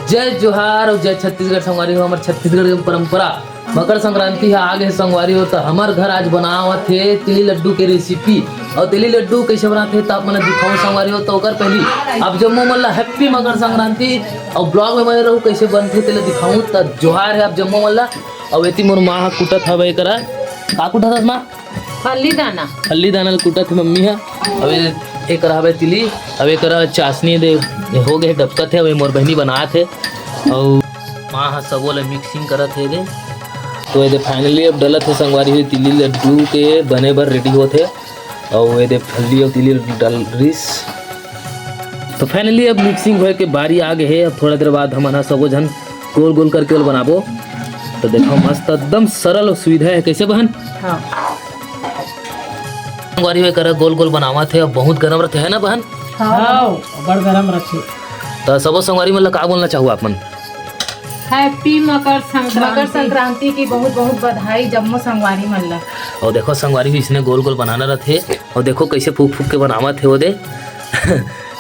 जय जोहार और जय छत्तीसगढ़ संगवारी हो। हमारे छत्तीसगढ़ की परंपरा मकर संक्रांति है आगे संगवारी हो। तो हमार घर आज बनावत थे तिली लड्डू के रेसिपी। और तिली लड्डू कैसे बनाते तो आप मैंने दिखाऊं संगवारी हो। तो ओकर पहली आप जम्मू मल्ला हैप्पी मकर संक्रांति और ब्लॉग में मैं रहूँ कैसे बनते तेले दिखाऊं। तो जोहार है आप जम्मू मल्ला। और एती मोर माँ कुटत हवे करा का कुटत हस माँ हल्दी दाना कुटत मम्मी है। अब एक हवे तिली अब एक चाशनी दे हो गए डबकत है। वे मोर बहनी बनात है और माँ हा सबो ला मिक्सिंग करत है दे। तो ये फाइनली अब डलत है संगवारी हुई तिली लड्डू के बने बर रेडी होते। और ये फल्ली और तिली डल रिस। तो फाइनली अब मिक्सिंग होए के बारी आ गए है। अब थोड़ा देर बाद हम सबो जन गोल गोल करके बनाबो। तो देखो मस्त एकदम सरल और सुविधा है कैसे बहन। हाँ संगवारी हुए कर गोल गोल बनावा थे। अब बहुत गर्म रहते है ना बहन। हाँ बड़ गरम रखे। तो सबो संगवारी मतलब का बोलना चाहूँ आप मन। हैप्पी मकर संक्रांति की बहुत बहुत बधाई जम्मू संगवारी मल्ला। और देखो संगवारी भी इसने गोल गोल बनाना रहते। और देखो कैसे फूक फूक के बनावा थे वो दे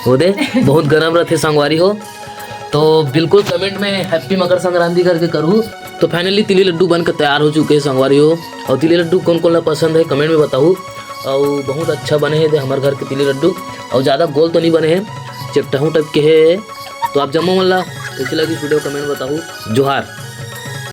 वो दे बहुत गर्म रहते संगवारी हो। तो बिल्कुल कमेंट में हैप्पी मकर संक्रांति करके करूँ। तो फाइनली तिली लड्डू बनकर तैयार हो चुके हैं संगवारी हो। और तिली लड्डू कौन कौन ला पसंद है कमेंट में बताऊँ। और बहुत अच्छा बने हैं हमारे घर के तिली लड्डू। और ज़्यादा गोल तो नहीं बने हैं चपटाहू टाइप के है। तो आप जम्मू मल्ला कैसी लगी वीडियो कमेंट बताऊँ। जोहार।